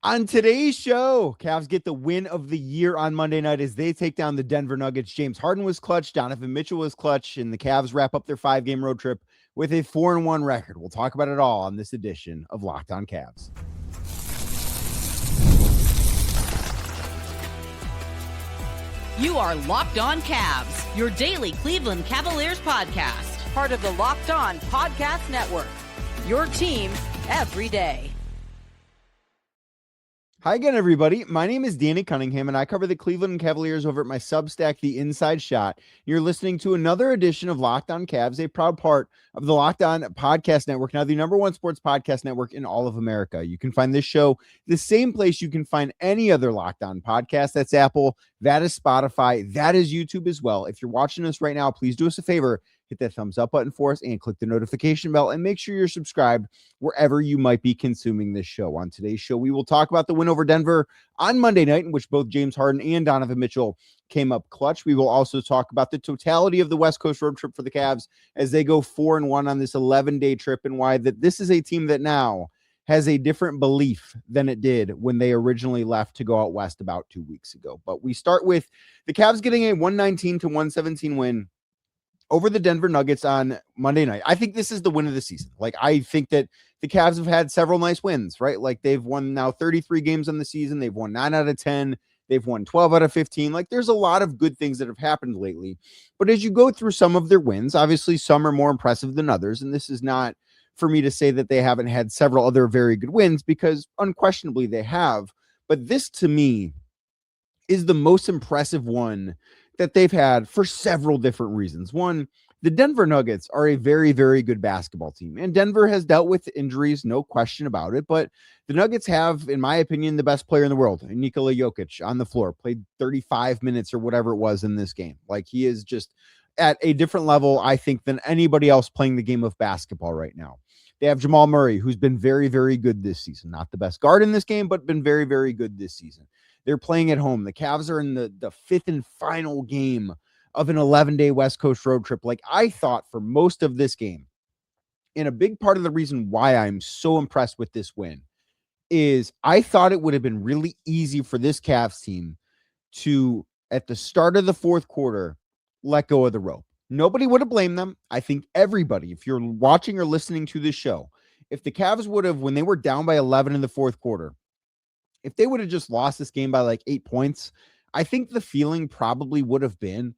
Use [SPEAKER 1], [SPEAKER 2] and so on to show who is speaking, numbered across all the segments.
[SPEAKER 1] On today's show, Cavs get the win of the year on Monday night as they take down the Denver Nuggets. James Harden was clutch, Donovan Mitchell was clutch, and the Cavs wrap up their 5-game road trip with a 4-1 record. We'll talk about it all on this edition of Locked On Cavs.
[SPEAKER 2] You are Locked On Cavs, your daily Cleveland Cavaliers podcast.
[SPEAKER 3] Part of the Locked On Podcast Network, your team every day.
[SPEAKER 1] Hi again, everybody. My name is Danny Cunningham, and I cover the Cleveland Cavaliers over at my Substack, The Inside Shot. You're listening to another edition of Locked On Cavs, a proud part of the Locked On Podcast Network, now the #1 sports podcast network in all of America. You can find this show the same place you can find any other Locked On podcast. That's Apple, that is Spotify, that is YouTube as well. If you're watching us right now, please do us a favor. Hit that thumbs up button for us and click the notification bell and make sure you're subscribed wherever you might be consuming this show. On today's show, we will talk about the win over Denver on Monday night, in which both James Harden and Donovan Mitchell came up clutch. We will also talk about the totality of the West Coast road trip for the Cavs as they go 4-1 on this 11-day trip, and why that this is a team that now has a different belief than it did when they originally left to go out west about 2 weeks ago. But we start with the Cavs getting a 119-117 win over the Denver Nuggets on Monday night. I think this is the win of the season. Like, I think that the Cavs have had several nice wins, right? Like, they've won now 33 games on the season. They've won 9 out of 10. They've won 12 out of 15. Like, there's a lot of good things that have happened lately. But as you go through some of their wins, obviously some are more impressive than others. And this is not for me to say that they haven't had several other very good wins, because unquestionably they have. But this, to me, is the most impressive one that they've had for several different reasons. One, the Denver Nuggets are a very, very good basketball team, and Denver has dealt with injuries, no question about it, but the Nuggets have, in my opinion, the best player in the world, Nikola Jokic, on the floor, played 35 minutes or whatever it was in this game. Like, he is just at a different level, I think, than anybody else playing the game of basketball right now. They have Jamal Murray, who's been very, very good this season. Not the best guard in this game, but been very, very good this season. They're playing at home. The Cavs are in the fifth and final game of an 11-day West Coast road trip. Like, I thought for most of this game, and a big part of the reason why I'm so impressed with this win is I thought it would have been really easy for this Cavs team to, at the start of the fourth quarter, let go of the rope. Nobody would have blamed them. I think everybody, if you're watching or listening to this show, if the Cavs would have, when they were down by 11 in the fourth quarter, if they would have just lost this game by like 8 points, I think the feeling probably would have been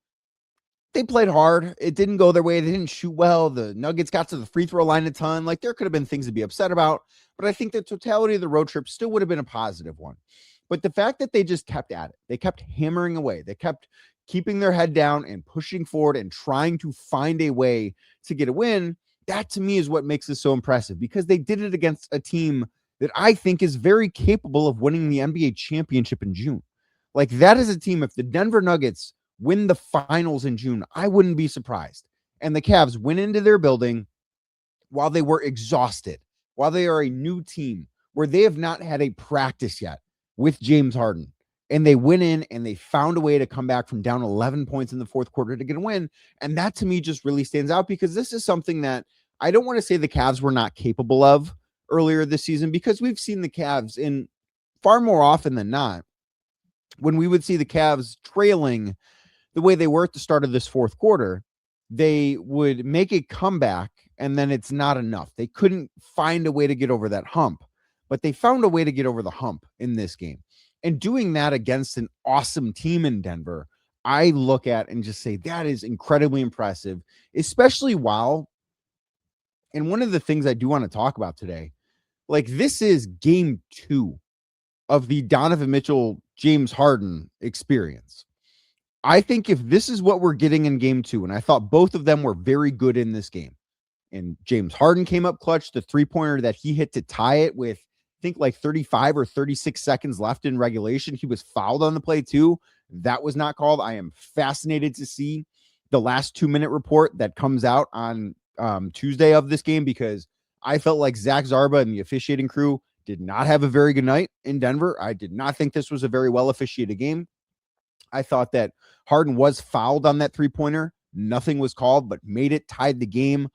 [SPEAKER 1] they played hard. It didn't go their way. They didn't shoot well. The Nuggets got to the free throw line a ton. Like, there could have been things to be upset about, but I think the totality of the road trip still would have been a positive one. But the fact that they just kept at it, they kept hammering away, they kept keeping their head down and pushing forward and trying to find a way to get a win, that to me is what makes this so impressive, because they did it against a team that I think is very capable of winning the NBA championship in June. Like, that is a team, if the Denver Nuggets win the finals in June, I wouldn't be surprised. And the Cavs went into their building while they were exhausted, while they are a new team where they have not had a practice yet with James Harden. And they went in and they found a way to come back from down 11 points in the fourth quarter to get a win. And that to me just really stands out, because this is something that I don't want to say the Cavs were not capable of earlier this season, because we've seen the Cavs in far more often than not, when we would see the Cavs trailing the way they were at the start of this fourth quarter, they would make a comeback and then it's not enough. They couldn't find a way to get over that hump, but they found a way to get over the hump in this game. And doing that against an awesome team in Denver, I look at and just say that is incredibly impressive, especially while, and one of the things I do want to talk about today, like, this is game 2 of the Donovan Mitchell, James Harden experience. I think if this is what we're getting in game 2, and I thought both of them were very good in this game, and James Harden came up clutch, the three-pointer that he hit to tie it with, I think, like 35 or 36 seconds left in regulation. He was fouled on the play too. That was not called. I am fascinated to see the last 2-minute report that comes out on Tuesday of this game, because I felt like Zach Zarba and the officiating crew did not have a very good night in Denver. I did not think this was a very well officiated game. I thought that Harden was fouled on that three-pointer. Nothing was called, but made it, tied the game.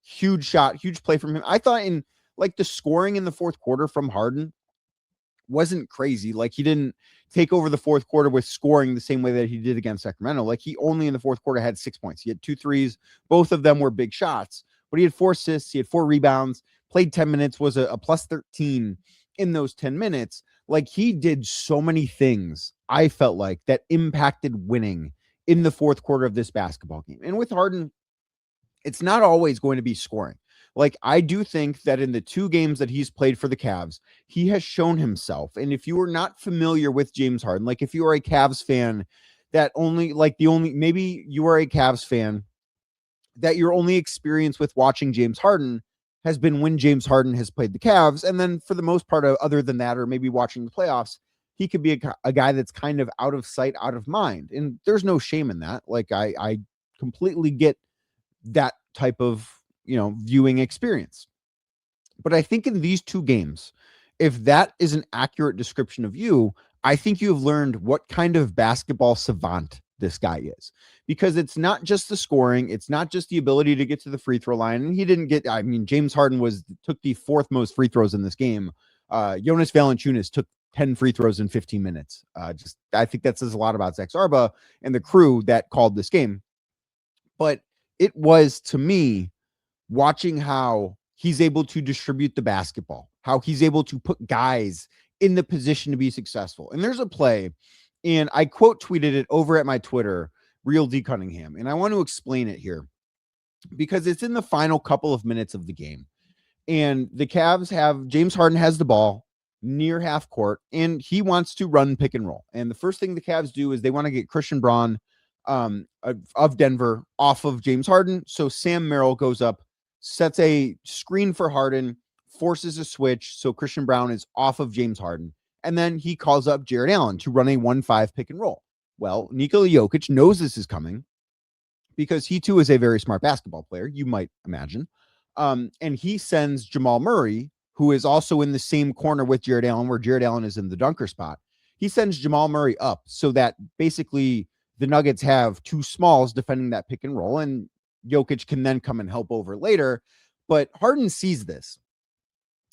[SPEAKER 1] Huge shot, huge play from him. I thought in like the scoring in the fourth quarter from Harden wasn't crazy. Like, he didn't take over the fourth quarter with scoring the same way that he did against Sacramento. Like, he only in the fourth quarter had 6 points. He had 2 threes. Both of them were big shots, but he had 4 assists. He had 4 rebounds, played 10 minutes, was a plus 13 in those 10 minutes. Like, he did so many things, I felt like, that impacted winning in the fourth quarter of this basketball game. And with Harden, it's not always going to be scoring. Like, I do think that in the 2 games that he's played for the Cavs, he has shown himself. And if you are not familiar with James Harden, like if you are a Cavs fan that maybe you are a Cavs fan that your only experience with watching James Harden has been when James Harden has played the Cavs. And then for the most part, other than that, or maybe watching the playoffs, he could be a guy that's kind of out of sight, out of mind. And there's no shame in that. Like, I completely get that type of, viewing experience. But I think in these 2 games, if that is an accurate description of you, I think you have learned what kind of basketball savant this guy is, because it's not just the scoring. It's not just the ability to get to the free throw line. And he didn't get, James Harden took the 4th most free throws in this game. Jonas Valanciunas took 10 free throws in 15 minutes. I think that says a lot about Zach Zarba and the crew that called this game. But it was, to me, watching how he's able to distribute the basketball, how he's able to put guys in the position to be successful. And there's a play, and I quote tweeted it over at my Twitter, Real D Cunningham. And I want to explain it here because it's in the final couple of minutes of the game. And the Cavs have, James Harden has the ball near half court, and he wants to run pick and roll. And the first thing the Cavs do is they want to get Christian Braun of Denver off of James Harden. So Sam Merrill goes up, sets a screen for Harden, forces a switch. So Christian Braun is off of James Harden. And then he calls up Jared Allen to run a 1-5 pick and roll. Well, Nikola Jokic knows this is coming because he too is a very smart basketball player, you might imagine. And he sends Jamal Murray, who is also in the same corner with Jared Allen, where Jared Allen is in the dunker spot. He sends Jamal Murray up so that basically the Nuggets have 2 smalls defending that pick and roll, and Jokic can then come and help over later. But Harden sees this.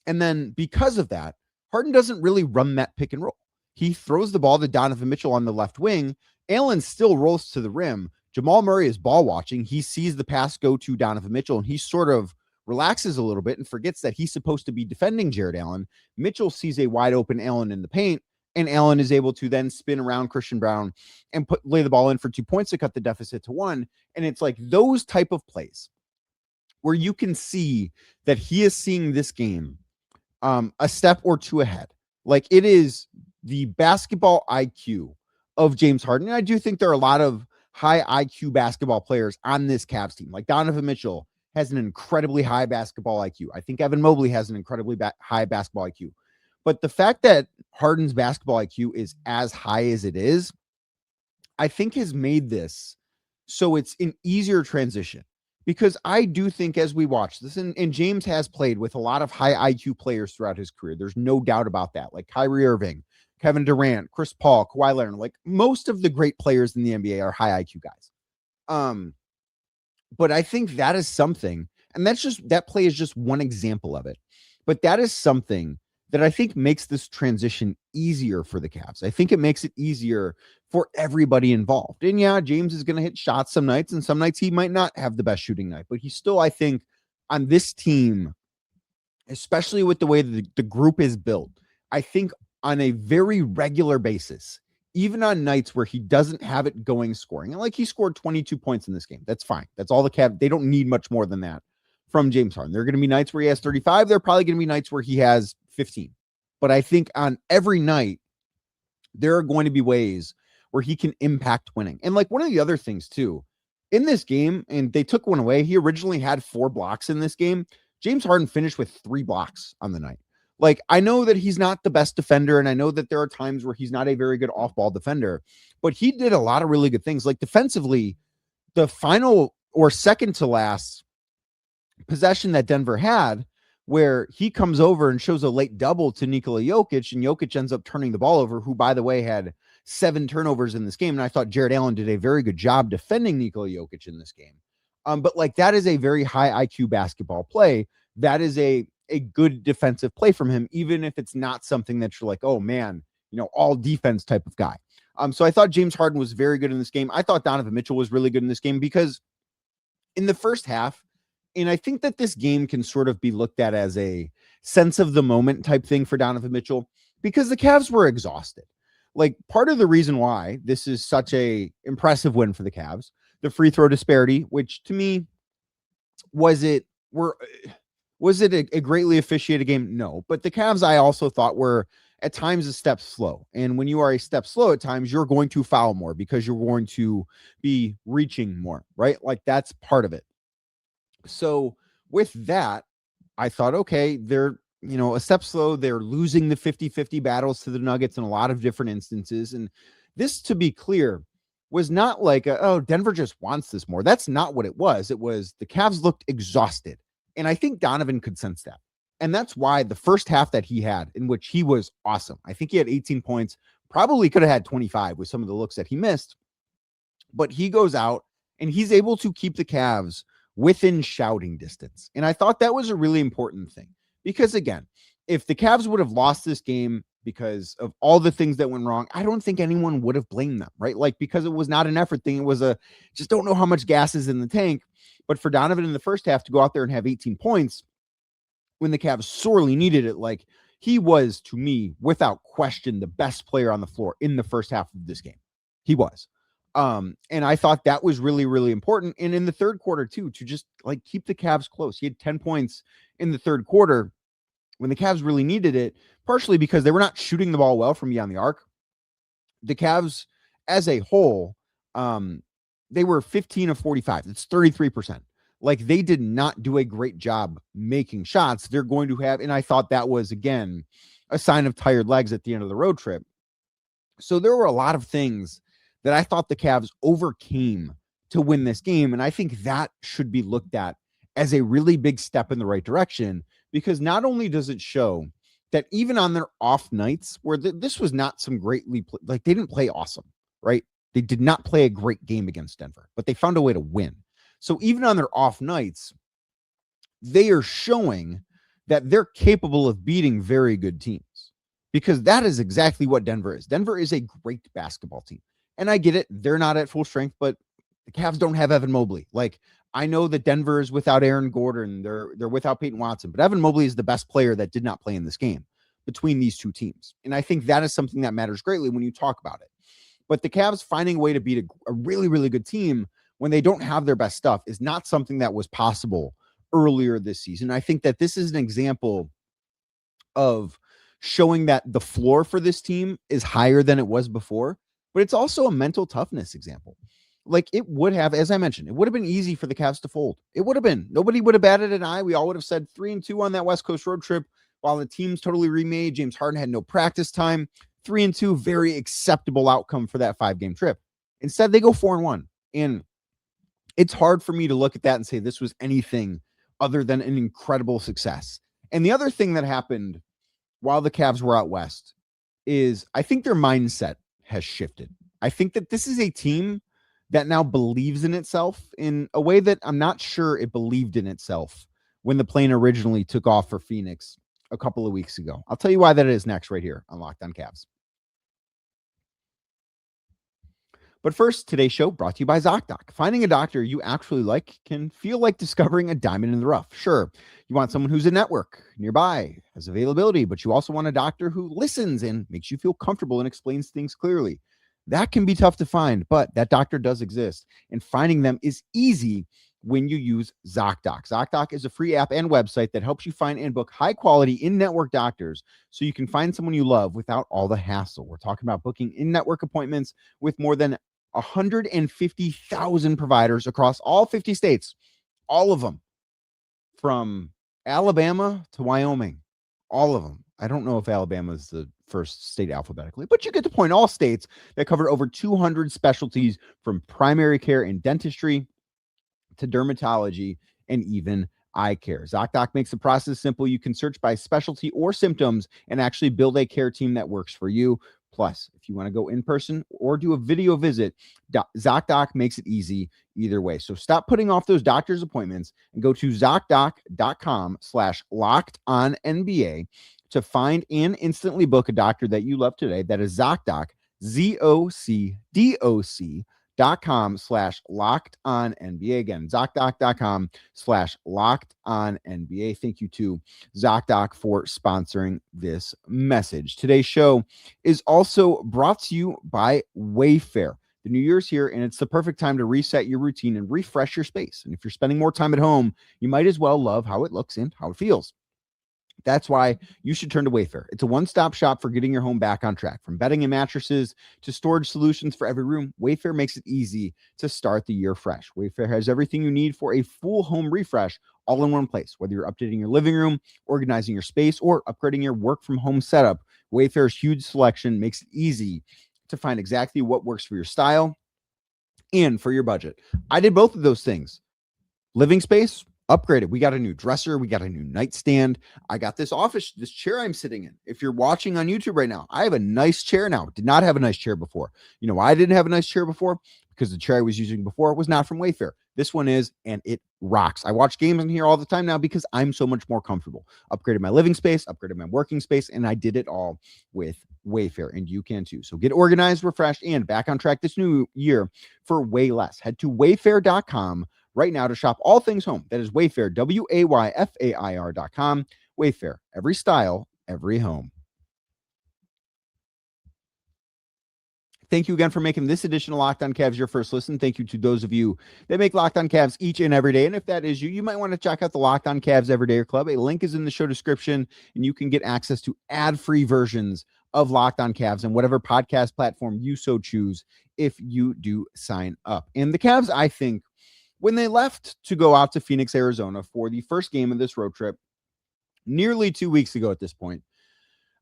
[SPEAKER 1] And then because of that, Harden doesn't really run that pick and roll. He throws the ball to Donovan Mitchell on the left wing. Allen still rolls to the rim. Jamal Murray is ball watching. He sees the pass go to Donovan Mitchell, and he sort of relaxes a little bit and forgets that he's supposed to be defending Jared Allen. Mitchell sees a wide open Allen in the paint, and Allen is able to then spin around Christian Braun and lay the ball in for 2 points to cut the deficit to 1. And it's like those type of plays where you can see that he is seeing this game a step or 2 ahead. Like, it is the basketball IQ of James Harden. And I do think there are a lot of high IQ basketball players on this Cavs team. Like Donovan Mitchell has an incredibly high basketball IQ. I think Evan Mobley has an incredibly high basketball IQ. But the fact that Harden's basketball IQ is as high as it is, I think has made this so it's an easier transition. Because I do think as we watch this, and James has played with a lot of high IQ players throughout his career. There's no doubt about that. Like Kyrie Irving, Kevin Durant, Chris Paul, Kawhi Leonard. Like most of the great players in the NBA are high IQ guys. But I think that is something, and that play is just one example of it. But that is something that I think makes this transition easier for the Cavs. I think it makes it easier for everybody involved. And yeah, James is going to hit shots some nights, and some nights he might not have the best shooting night, but he's still, I think, on this team, especially with the way that the group is built, I think on a very regular basis, even on nights where he doesn't have it going scoring, and like he scored 22 points in this game. That's fine. That's all the Cavs. They don't need much more than that from James Harden. There are going to be nights where he has 35. There are probably going to be nights where he has 15. But I think on every night, there are going to be ways where he can impact winning. And like one of the other things too, in this game, and they took one away, he originally had 4 blocks in this game. James Harden finished with 3 blocks on the night. Like, I know that he's not the best defender, and I know that there are times where he's not a very good off-ball defender, but he did a lot of really good things. Like defensively, the final or second to last possession that Denver had, where he comes over and shows a late double to Nikola Jokic, and Jokic ends up turning the ball over, who, by the way, had 7 turnovers in this game. And I thought Jared Allen did a very good job defending Nikola Jokic in this game. But like, that is a very high IQ basketball play. That is a a good defensive play from him, even if it's not something that you're like, oh man, all defense type of guy. So I thought James Harden was very good in this game. I thought Donovan Mitchell was really good in this game because in the first half, and I think that this game can sort of be looked at as a sense of the moment type thing for Donovan Mitchell, because the Cavs were exhausted. Like, part of the reason why this is such a impressive win for the Cavs, the free throw disparity, which to me, was it a greatly officiated game? No, but the Cavs I also thought were at times a step slow. And when you are a step slow at times, you're going to foul more because you're going to be reaching more, right? Like, that's part of it. So with that, I thought, okay, they're, a step slow. They're losing the 50-50 battles to the Nuggets in a lot of different instances. And this, to be clear, was not like, Denver just wants this more. That's not what it was. It was the Cavs looked exhausted. And I think Donovan could sense that. And that's why the first half that he had, in which he was awesome. I think he had 18 points, probably could have had 25 with some of the looks that he missed. But he goes out and he's able to keep the Cavs within shouting distance. And I thought that was a really important thing. Because again, if the Cavs would have lost this game because of all the things that went wrong, I don't think anyone would have blamed them, right? Like, because it was not an effort thing. It was just don't know how much gas is in the tank. But for Donovan in the first half to go out there and have 18 points when the Cavs sorely needed it, like, he was, to me, without question, the best player on the floor in the first half of this game. He was. And I thought that was really, really important. And in the third quarter too, to just like keep the Cavs close. He had 10 points in the third quarter when the Cavs really needed it, partially because they were not shooting the ball well from beyond the arc. The Cavs as a whole, they were 15 of 45. It's 33%. Like, they did not do a great job making shots. They're going to have, and I thought that was, again, a sign of tired legs at the end of the road trip. So there were a lot of things that I thought the Cavs overcame to win this game. And I think that should be looked at as a really big step in the right direction, because not only does it show that even on their off nights where this was not some greatly, like, they didn't play awesome, right? They did not play a great game against Denver, but they found a way to win. So even on their off nights, they are showing that they're capable of beating very good teams, because that is exactly what Denver is. Denver is a great basketball team. And I get it. They're not at full strength, but the Cavs don't have Evan Mobley. Like, I know that Denver is without Aaron Gordon. They're without Peyton Watson, but Evan Mobley is the best player that did not play in this game between these two teams. And I think that is something that matters greatly when you talk about it. But the Cavs finding a way to beat a really, really good team when they don't have their best stuff is not something that was possible earlier this season. I think that this is an example of showing that the floor for this team is higher than it was before. But it's also a mental toughness example. Like, it would have, as I mentioned, it would have been easy for the Cavs to fold. It would have been. Nobody would have batted an eye. We all would have said 3-2 on that West Coast road trip while the team's totally remade. James Harden had no practice time. 3-2, very acceptable outcome for that 5-game trip. Instead, they go 4-1. And it's hard for me to look at that and say this was anything other than an incredible success. And the other thing that happened while the Cavs were out west is I think their mindset has shifted. I think that this is a team that now believes in itself in a way that I'm not sure it believed in itself when the plane originally took off for Phoenix a couple of weeks ago. I'll tell you why that is next right here on Locked On Cavs. But first, today's show brought to you by ZocDoc. Finding a doctor you actually like can feel like discovering a diamond in the rough. Sure, you want someone who's a network, nearby, has availability, but you also want a doctor who listens and makes you feel comfortable and explains things clearly. That can be tough to find, but that doctor does exist, and finding them is easy when you use ZocDoc. ZocDoc is a free app and website that helps you find and book high-quality in-network doctors so you can find someone you love without all the hassle. We're talking about booking in-network appointments with more than 150,000 providers across all 50 states, all of them, from Alabama to Wyoming, all of them. I don't know if Alabama is the first state alphabetically, but you get the point. All states that cover over 200 specialties, from primary care and dentistry to dermatology and even eye care. ZocDoc makes the process simple. You can search by specialty or symptoms and actually build a care team that works for you. Plus, if you want to go in person or do a video visit, ZocDoc makes it easy either way. So stop putting off those doctor's appointments and go to ZocDoc.com/lockedonnba to find and instantly book a doctor that you love today. That is ZocDoc, ZocDoc.com/lockedonnba. Again, ZocDoc.com/lockedonnba. Thank you to ZocDoc for sponsoring this message. Today's show is also brought to you by Wayfair. The new year's here, and it's the perfect time to reset your routine and refresh your space. And if you're spending more time at home, you might as well love how it looks and how it feels. That's why you should turn to Wayfair. It's a one-stop shop for getting your home back on track. From bedding and mattresses to storage solutions for every room, Wayfair makes it easy to start the year fresh. Wayfair has everything you need for a full home refresh all in one place. Whether you're updating your living room, organizing your space, or upgrading your work from home setup, Wayfair's huge selection makes it easy to find exactly what works for your style and for your budget. I did both of those things. Living space, upgraded. We got a new dresser. We got a new nightstand. I got this chair I'm sitting in. If you're watching on YouTube right now, I have a nice chair now. Did not have a nice chair before. You know why I didn't have a nice chair before? Because the chair I was using before was not from Wayfair. This one is, and it rocks. I watch games in here all the time now because I'm so much more comfortable. Upgraded my living space, upgraded my working space, and I did it all with Wayfair, and you can too. So get organized, refreshed, and back on track this new year for way less. Head to wayfair.com right now to shop all things home. That is Wayfair, WAYFAIR.com. Wayfair, every style, every home. Thank you again for making this edition of Locked On Cavs your first listen. Thank you to those of you that make Locked On Cavs each and every day. And if that is you, you might want to check out the Locked On Cavs Everyday Club. A link is in the show description, and you can get access to ad-free versions of Locked On Cavs and whatever podcast platform you so choose if you do sign up. And the Cavs, I think, when they left to go out to Phoenix, Arizona for the first game of this road trip nearly 2 weeks ago at this point,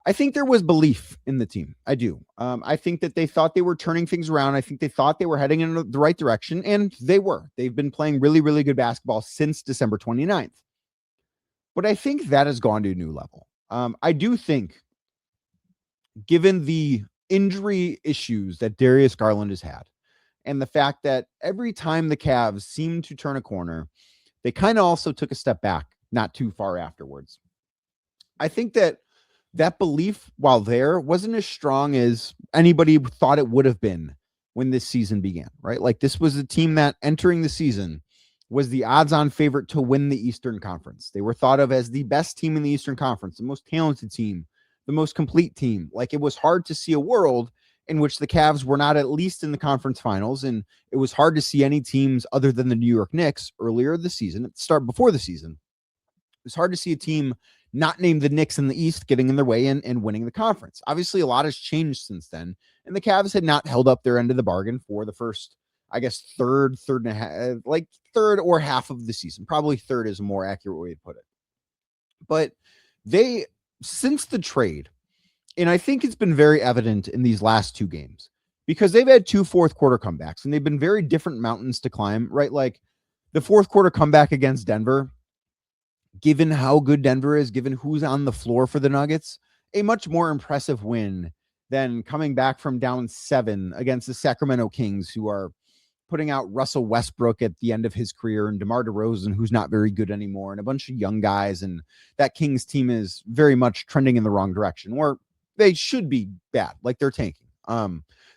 [SPEAKER 1] I think there was belief in the team. I do. I think that they thought they were turning things around. I think they thought they were heading in the right direction, and they were. They've been playing really, really good basketball since December 29th. But I think that has gone to a new level. I do think, given the injury issues that Darius Garland has had, and the fact that every time the Cavs seemed to turn a corner, they kind of also took a step back not too far afterwards. I think that belief, while there, wasn't as strong as anybody thought it would have been when this season began, right? Like, this was a team that entering the season was the odds-on favorite to win the Eastern Conference. They were thought of as the best team in the Eastern Conference, the most talented team, the most complete team. Like, it was hard to see a world in which the Cavs were not at least in the conference finals, and it was hard to see any teams other than the New York Knicks earlier this season, before the season. It was hard to see a team not named the Knicks in the East getting in their way and winning the conference. Obviously, a lot has changed since then, and the Cavs had not held up their end of the bargain for the first, I guess, third or half of the season. Probably third is a more accurate way to put it. But they, since the trade, and I think it's been very evident in these last two games, because they've had two fourth quarter comebacks, and they've been very different mountains to climb, right? Like the fourth quarter comeback against Denver, given how good Denver is, given who's on the floor for the Nuggets, a much more impressive win than coming back from down 7 against the Sacramento Kings, who are putting out Russell Westbrook at the end of his career, and DeMar DeRozan, who's not very good anymore, and a bunch of young guys. And that Kings team is very much trending in the wrong direction, or they should be bad, like they're tanking.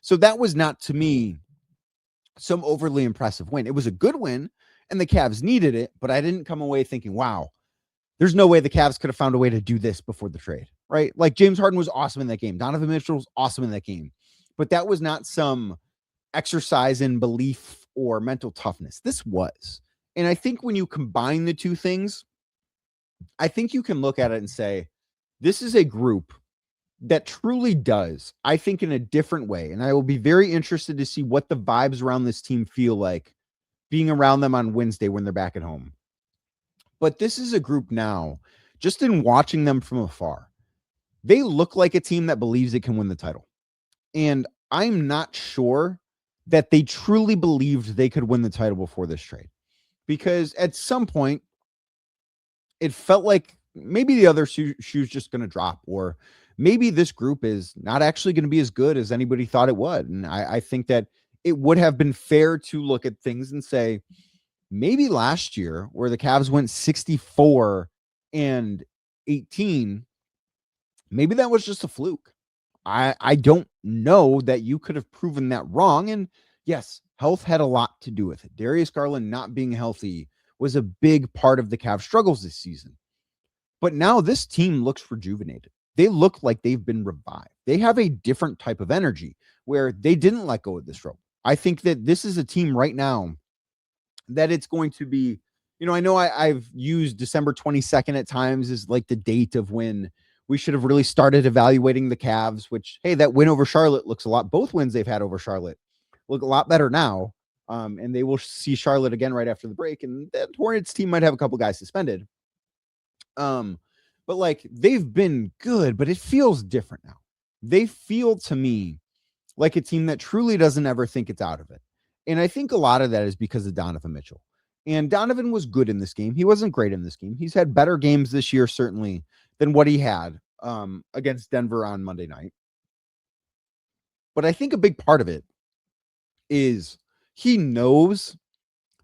[SPEAKER 1] So that was not, to me, some overly impressive win. It was a good win, and the Cavs needed it, but I didn't come away thinking, wow, there's no way the Cavs could have found a way to do this before the trade, right? Like, James Harden was awesome in that game. Donovan Mitchell was awesome in that game. But that was not some exercise in belief or mental toughness. This was. And I think when you combine the two things, I think you can look at it and say, this is a group that truly does, I think, in a different way. And I will be very interested to see what the vibes around this team feel like being around them on Wednesday when they're back at home. But this is a group now, just in watching them from afar, they look like a team that believes it can win the title. And I'm not sure that they truly believed they could win the title before this trade, because at some point it felt like maybe the other shoe's just going to drop, or maybe this group is not actually going to be as good as anybody thought it would. And I think that it would have been fair to look at things and say, maybe last year where the Cavs went 64 and 18, maybe that was just a fluke. I don't know that you could have proven that wrong. And yes, health had a lot to do with it. Darius Garland not being healthy was a big part of the Cavs' struggles this season. But now this team looks rejuvenated. They look like they've been revived. They have a different type of energy where they didn't let go of this rope. I think that this is a team right now that it's going to be, I know I've used December 22nd at times as like the date of when we should have really started evaluating the Cavs, which, hey, that win over Charlotte looks a lot. Both wins they've had over Charlotte look a lot better now. And they will see Charlotte again right after the break. And that Hornets team might have a couple guys suspended. But like they've been good, but it feels different now. They feel to me like a team that truly doesn't ever think it's out of it. And I think a lot of that is because of Donovan Mitchell. And Donovan was good in this game. He wasn't great in this game. He's had better games this year, certainly, than what he had against Denver on Monday night. But I think a big part of it is he knows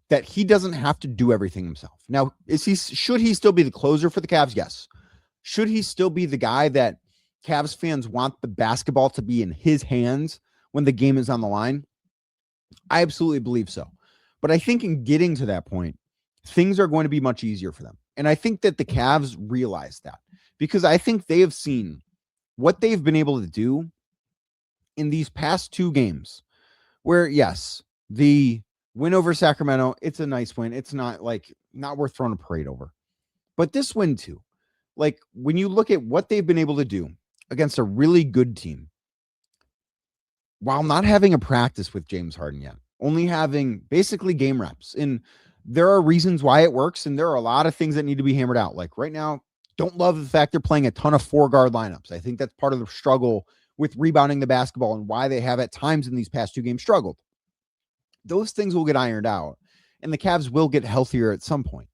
[SPEAKER 1] that he doesn't have to do everything himself. Now, should he still be the closer for the Cavs? Yes. Should he still be the guy that Cavs fans want the basketball to be in his hands when the game is on the line? I absolutely believe so. But I think in getting to that point, things are going to be much easier for them. And I think that the Cavs realize that because I think they have seen what they've been able to do in these past two games where, yes, the win over Sacramento, it's a nice win. It's not worth throwing a parade over. But this win too, like when you look at what they've been able to do against a really good team, while not having a practice with James Harden yet, only having basically game reps. And there are reasons why it works. And there are a lot of things that need to be hammered out. Like right now, don't love the fact they're playing a ton of 4-guard lineups. I think that's part of the struggle with rebounding the basketball and why they have at times in these past two games struggled. Those things will get ironed out and the Cavs will get healthier at some point.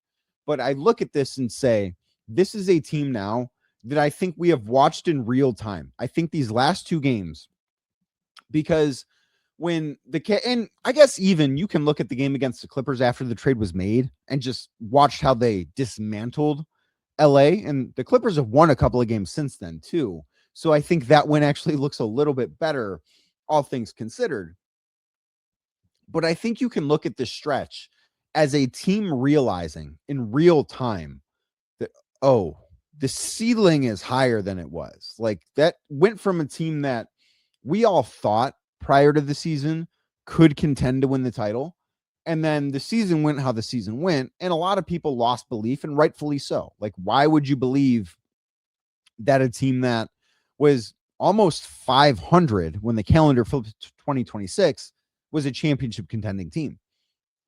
[SPEAKER 1] But I look at this and say, this is a team now that I think we have watched in real time. I think these last two games, because when and I guess even you can look at the game against the Clippers after the trade was made and just watched how they dismantled LA, and the Clippers have won a couple of games since then too. So I think that win actually looks a little bit better, all things considered. But I think you can look at this stretch as a team realizing in real time that, oh, the ceiling is higher than it was. Like that went from a team that we all thought prior to the season could contend to win the title. And then the season went how the season went. And a lot of people lost belief, and rightfully so. Like, why would you believe that a team that was almost 500 when the calendar flipped to 2026 was a championship contending team?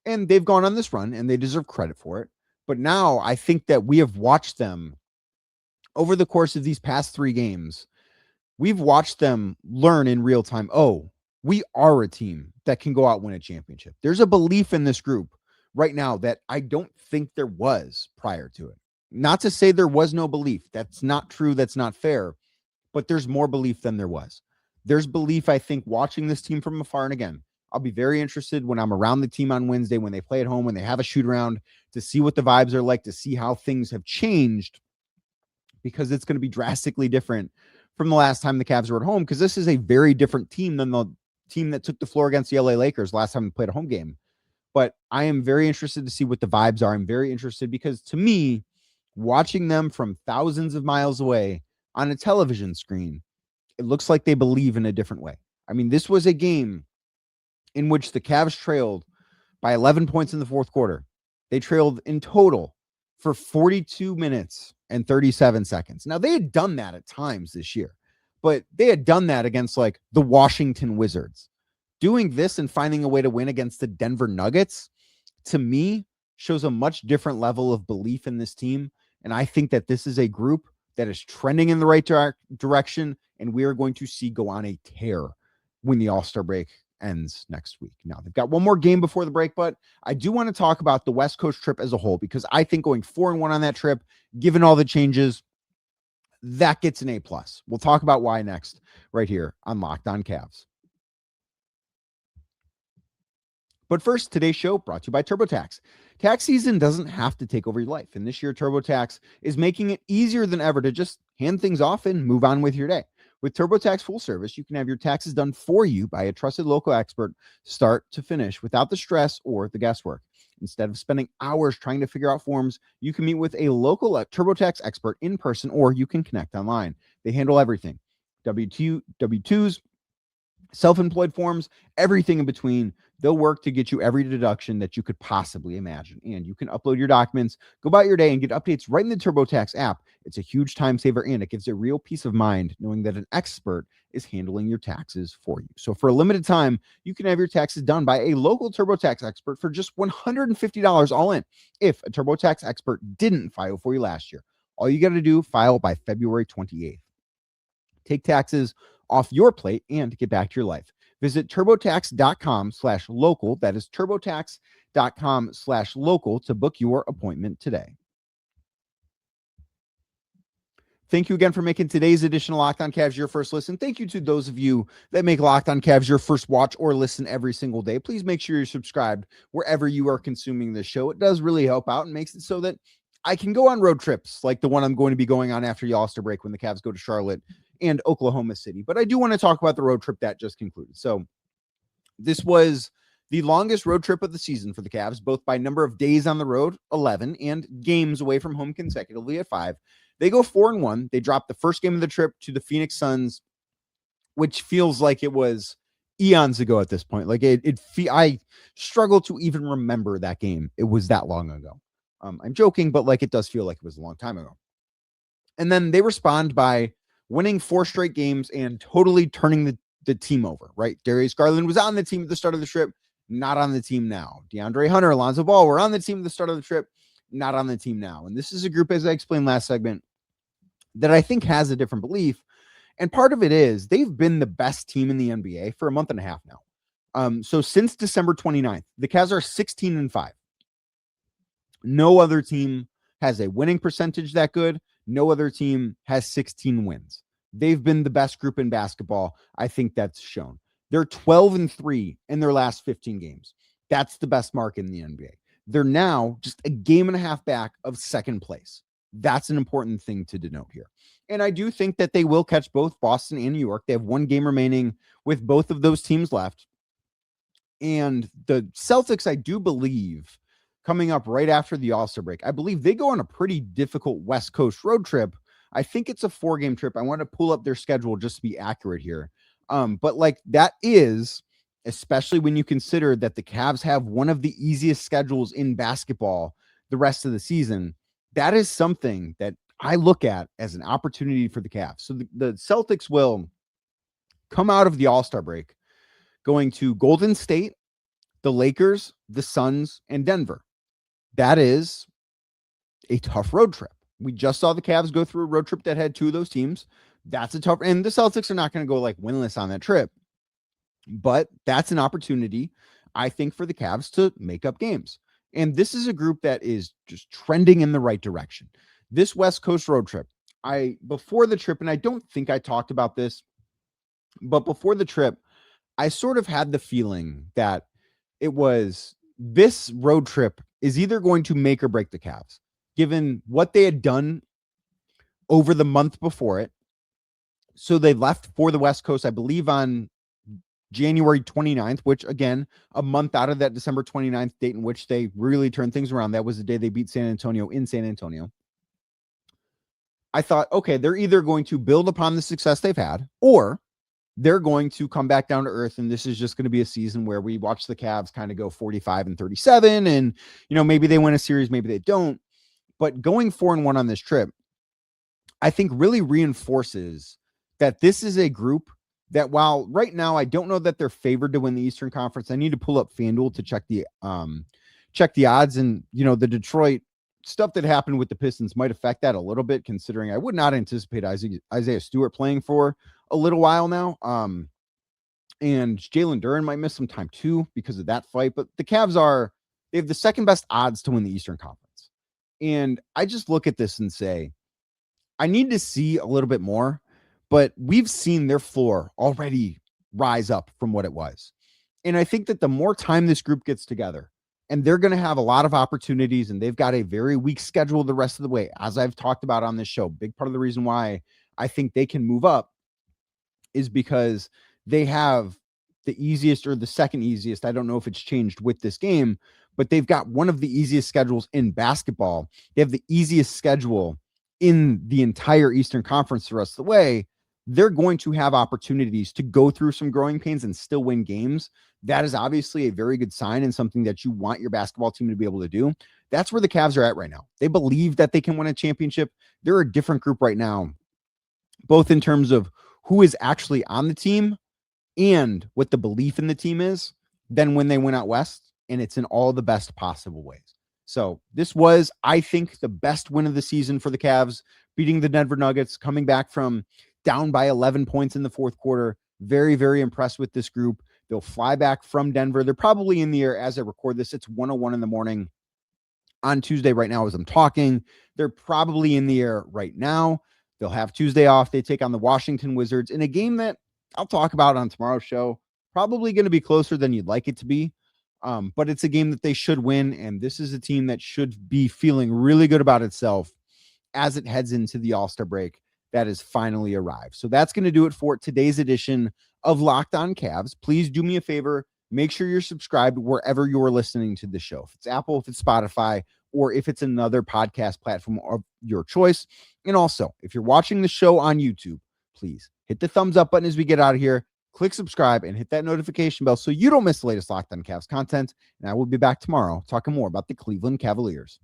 [SPEAKER 1] And they've gone on this run and they deserve credit for it. But now I think that we have watched them over the course of these past 3 games. We've watched them learn in real time. Oh, we are a team that can go out and win a championship. There's a belief in this group right now that I don't think there was prior to it. Not to say there was no belief. That's not true. That's not fair. But there's more belief than there was. There's belief, I think, watching this team from afar. And again, I'll be very interested when I'm around the team on Wednesday, when they play at home, when they have a shoot around, to see what the vibes are like, to see how things have changed, because it's going to be drastically different from the last time the Cavs were at home, because this is a very different team than the team that took the floor against the LA Lakers last time we played a home game. But I am very interested to see what the vibes are. I'm very interested because, to me, watching them from thousands of miles away on a television screen, it looks like they believe in a different way. I mean, this was a game in which the Cavs trailed by 11 points in the fourth quarter. They trailed in total for 42 minutes and 37 seconds. Now, they had done that at times this year, but they had done that against like the Washington Wizards. Doing this and finding a way to win against the Denver Nuggets, to me, shows a much different level of belief in this team. And I think that this is a group that is trending in the right direction, and we are going to see go on a tear when the All-Star break ends next week. Now, they've got one more game before the break, but I do want to talk about the West Coast trip as a whole, because I think going 4-1 on that trip, given all the changes, that gets an A+. We'll talk about why next, right here on Locked On Cavs. But first, today's show brought to you by TurboTax. Tax season doesn't have to take over your life, and this year TurboTax is making it easier than ever to just hand things off and move on with your day. With TurboTax full service, you can have your taxes done for you by a trusted local expert, start to finish, without the stress or the guesswork. Instead of spending hours trying to figure out forms, you can meet with a local TurboTax expert in person, or you can connect online. They handle everything: W-2s, self-employed forms, everything in between. They'll work to get you every deduction that you could possibly imagine. And you can upload your documents, go about your day, and get updates right in the TurboTax app. It's a huge time saver, and it gives you real peace of mind knowing that an expert is handling your taxes for you. So for a limited time, you can have your taxes done by a local TurboTax expert for just $150 all in. If a TurboTax expert didn't file for you last year, all you got to do, file by February 28th. Take taxes off your plate and get back to your life. Visit TurboTax.com/local. That is TurboTax.com/local to book your appointment today. Thank you again for making today's edition of Locked On Cavs your first listen. Thank you to those of you that make Locked On Cavs your first watch or listen every single day. Please make sure you're subscribed wherever you are consuming this show. It does really help out and makes it so that I can go on road trips like the one I'm going to be going on after the All-Star break when the Cavs go to Charlotte and Oklahoma City. But I do want to talk about the road trip that just concluded. So this was the longest road trip of the season for the Cavs, both by number of days on the road, 11, and games away from home consecutively at 5. They go 4-1. They dropped the first game of the trip to the Phoenix Suns, which feels like it was eons ago at this point. Like I struggle to even remember that game. It was that long ago. I'm joking, but like it does feel like it was a long time ago. And then they respond by winning 4 straight games and totally turning the team over, right? Darius Garland was on the team at the start of the trip, not on the team now. DeAndre Hunter, Alonzo Ball were on the team at the start of the trip, not on the team now. And this is a group, as I explained last segment, that I think has a different belief. And part of it is they've been the best team in the NBA for a month and a half now. So since December 29th, the Cavs are 16-5. No other team has a winning percentage that good. No other team has 16 wins. They've been the best group in basketball. I think that's shown. They're 12-3 in their last 15 games. That's the best mark in the NBA. They're now just a game and a half back of second place. That's an important thing to denote here. And I do think that they will catch both Boston and New York. They have one game remaining with both of those teams left. And the Celtics, I do believe, coming up right after the All-Star break, I believe they go on a pretty difficult West Coast road trip. I think it's a 4-game trip. I want to pull up their schedule just to be accurate here. But like that is, especially when you consider that the Cavs have one of the easiest schedules in basketball the rest of the season, that is something that I look at as an opportunity for the Cavs. So the Celtics will come out of the All-Star break going to Golden State, the Lakers, the Suns, and Denver. That is a tough road trip. We just saw the Cavs go through a road trip that had 2 of those teams. That's a tough, and the Celtics are not going to go like winless on that trip, but that's an opportunity, I think, for the Cavs to make up games. And this is a group that is just trending in the right direction. This West Coast road trip, before the trip, and I don't think I talked about this, but before the trip, I sort of had the feeling that this road trip is either going to make or break the Cavs, given what they had done over the month before it. So they left for the West Coast, I believe, on January 29th, which, again, a month out of that December 29th date in which they really turned things around. That was the day they beat San Antonio in San Antonio. I thought, okay, they're either going to build upon the success they've had, or they're going to come back down to earth, and this is just going to be a season where we watch the Cavs kind of go 45-37, and, maybe they win a series, maybe they don't. But going 4-1 on this trip, I think really reinforces that this is a group that, while right now I don't know that they're favored to win the Eastern Conference, I need to pull up FanDuel to check the odds, and the Detroit stuff that happened with the Pistons might affect that a little bit, considering I would not anticipate Isaiah Stewart playing for a little while now. And Jalen Duren might miss some time too because of that fight. But the Cavs they have the second best odds to win the Eastern Conference. And I just look at this and say, I need to see a little bit more, but we've seen their floor already rise up from what it was. And I think that the more time this group gets together, and they're going to have a lot of opportunities, and they've got a very weak schedule the rest of the way, as I've talked about on this show. Big part of the reason why I think they can move up is because they have the easiest or the second easiest. I don't know if it's changed with this game, but they've got one of the easiest schedules in basketball. They have the easiest schedule in the entire Eastern Conference the rest of the way. They're going to have opportunities to go through some growing pains and still win games. That is obviously a very good sign and something that you want your basketball team to be able to do. That's where the Cavs are at right now. They believe that they can win a championship. They're a different group right now, both in terms of who is actually on the team and what the belief in the team is than when they went out west, and it's in all the best possible ways. So this was, I think, the best win of the season for the Cavs, beating the Denver Nuggets, coming back from down by 11 points in the fourth quarter. Very, very impressed with this group. They'll fly back from Denver. They're probably in the air as I record this. It's 1:01 in the morning on Tuesday right now as I'm talking. They're probably in the air right now. They'll have Tuesday off. They take on the Washington Wizards in a game that I'll talk about on tomorrow's show. Probably going to be closer than you'd like it to be. But it's a game that they should win. And this is a team that should be feeling really good about itself as it heads into the All-Star break that has finally arrived. So that's going to do it for today's edition of Locked On Cavs. Please do me a favor. Make sure you're subscribed wherever you're listening to the show. If it's Apple, if it's Spotify, or if it's another podcast platform of your choice. And also, if you're watching the show on YouTube, please hit the thumbs up button as we get out of here. Click subscribe and hit that notification bell so you don't miss the latest Locked On Cavs content. And I will be back tomorrow talking more about the Cleveland Cavaliers.